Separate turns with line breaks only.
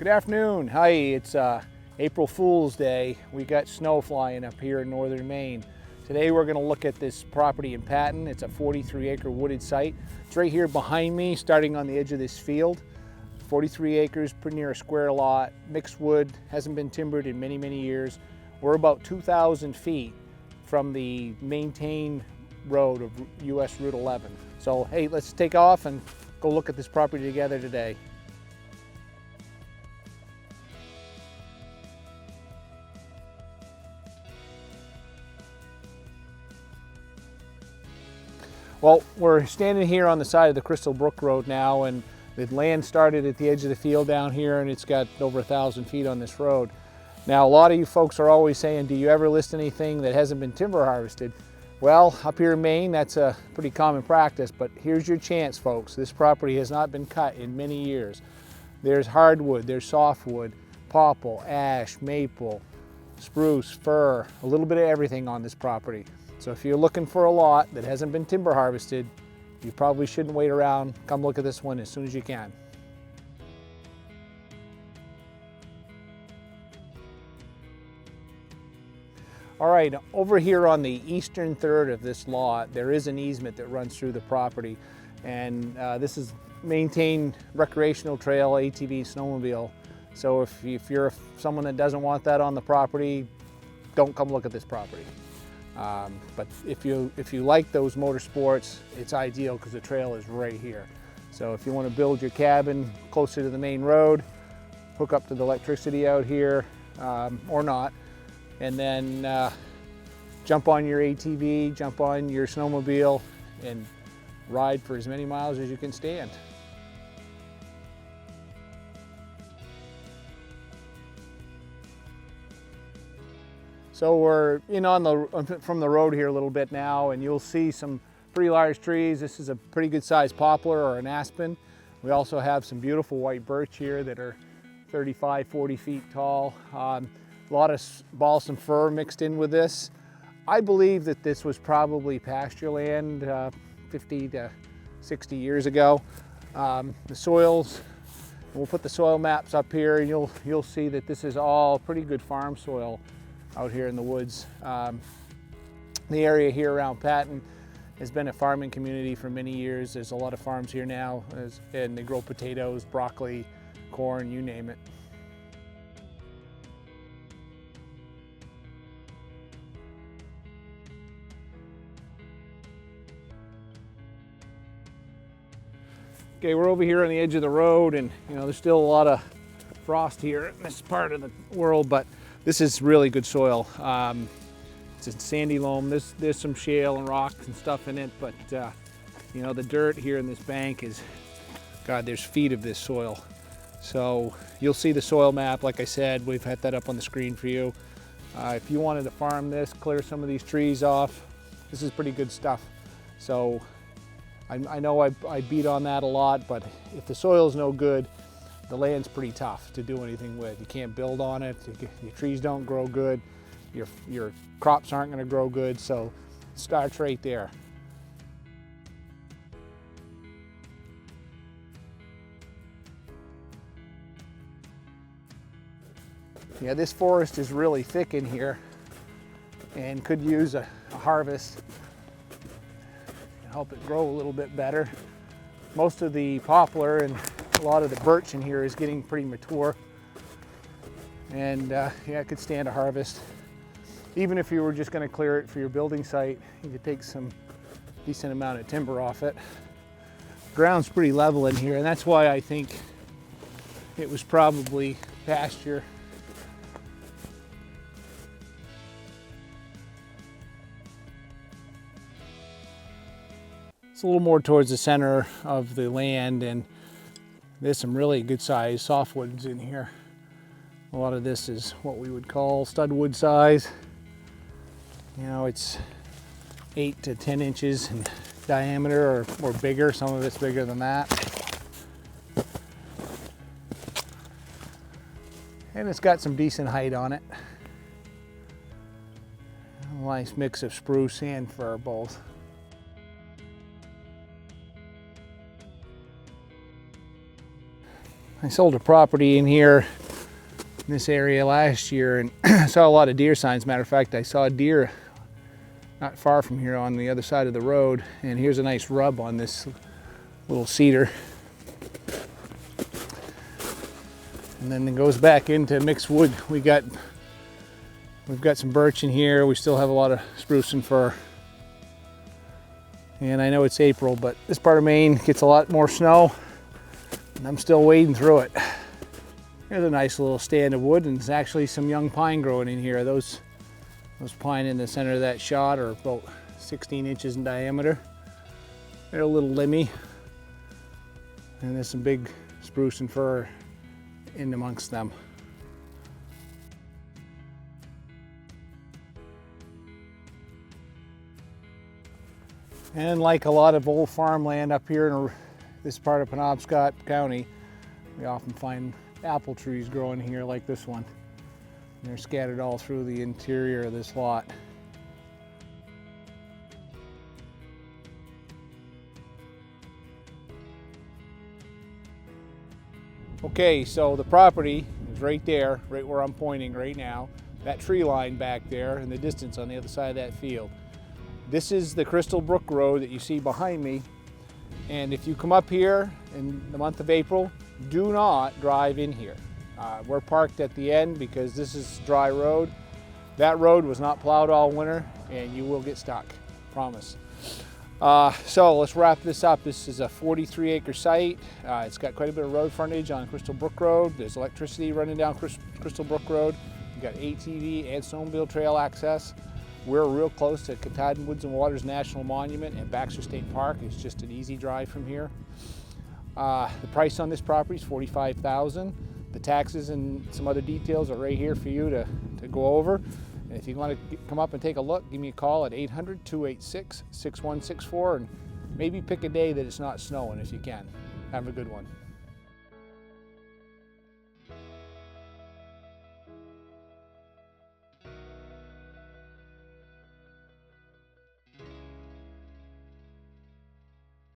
Good afternoon. Hi, it's April Fool's Day. We got snow flying up here in northern Maine. Today we're going to look at this property in Patten. It's a 43-acre wooded site. It's right here behind me, starting on the edge of this field. 43 acres, pretty near a square lot, mixed wood, hasn't been timbered in many, many years. We're about 2,000 feet from the maintained road of US Route 11. So hey, let's take off and go look at this property together today. Well, we're standing here on the side of the Crystal Brook Road now, and the land started at the edge of the field down here, and it's got over 1,000 feet on this road. Now, a lot of you folks are always saying, do you ever list anything that hasn't been timber harvested? Well, up here in Maine, that's a pretty common practice, but here's your chance, folks. This property has not been cut in many years. There's hardwood, there's softwood, popple, ash, maple, spruce, fir, a little bit of everything on this property. So if you're looking for a lot that hasn't been timber harvested, you probably shouldn't wait around. Come look at this one as soon as you can. All right, over here on the eastern third of this lot, there is an easement that runs through the property. And this is maintained recreational trail, ATV, snowmobile. So if you're someone that doesn't want that on the property, don't come look at this property. But if you like those motorsports, it's ideal because the trail is right here. So if you want to build your cabin closer to the main road, hook up to the electricity out here, or not, and then jump on your ATV, jump on your snowmobile, and ride for as many miles as you can stand. So we're in from the road here a little bit now, and you'll see some pretty large trees. This is a pretty good sized poplar or an aspen. We also have some beautiful white birch here that are 35, 40 feet tall. A lot of balsam fir mixed in with this. I believe that this was probably pasture land 50 to 60 years ago. The soils, we'll put the soil maps up here, and you'll see that this is all pretty good farm soil out here in the woods. The area here around Patten has been a farming community for many years. There's a lot of farms here now, and they grow potatoes, broccoli, corn, you name it. Okay, we're over here on the edge of the road, and there's still a lot of frost here in this part of the world, but this is really good soil. It's a sandy loam. There's some shale and rocks and stuff in it, but the dirt here in this bank is, God, there's feet of this soil. So you'll see the soil map. Like I said, we've had that up on the screen for you. If you wanted to farm this, clear some of these trees off, this is pretty good stuff. So I know I beat on that a lot, but if the soil's no good, the land's pretty tough to do anything with. You can't build on it, your trees don't grow good, your crops aren't going to grow good, so it starts right there. Yeah, this forest is really thick in here and could use a harvest to help it grow a little bit better. Most of the poplar and a lot of the birch in here is getting pretty mature, and yeah, it could stand a harvest. Even if you were just going to clear it for your building site, you could take some decent amount of timber off it. The ground's pretty level in here, and that's why I think it was probably pasture. It's a little more towards the center of the land, and there's some really good sized softwoods in here. A lot of this is what we would call studwood size. It's 8 to 10 inches in diameter or bigger. Some of it's bigger than that. And it's got some decent height on it. A nice mix of spruce and fir both. I sold a property in here in this area last year and saw a lot of deer signs. Matter of fact, I saw a deer not far from here on the other side of the road, and here's a nice rub on this little cedar. And then it goes back into mixed wood. We've got some birch in here. We still have a lot of spruce and fir. And I know it's April, but this part of Maine gets a lot more snow, and I'm still wading through it. Here's a nice little stand of wood, and there's actually some young pine growing in here. Those pine in the center of that shot are about 16 inches in diameter. They're a little limby. And there's some big spruce and fir in amongst them. And like a lot of old farmland up here in this part of Penobscot County, we often find apple trees growing here like this one. And they're scattered all through the interior of this lot. Okay, so the property is right there, right where I'm pointing right now. That tree line back there in the distance on the other side of that field. This is the Crystal Brook Road that you see behind me. And if you come up here in the month of April, do not drive in here. We're parked at the end because this is dry road. That road was not plowed all winter, and you will get stuck, promise. So let's wrap this up. This is a 43-acre site. It's got quite a bit of road frontage on Crystal Brook Road. There's electricity running down Crystal Brook Road. You've got ATV and snowmobile trail access. We're real close to Katahdin Woods and Waters National Monument and Baxter State Park. It's just an easy drive from here. The price on this property is $45,000. The taxes and some other details are right here for you to go over. And if you want to come up and take a look, give me a call at 800-286-6164 and maybe pick a day that it's not snowing if you can. Have a good one.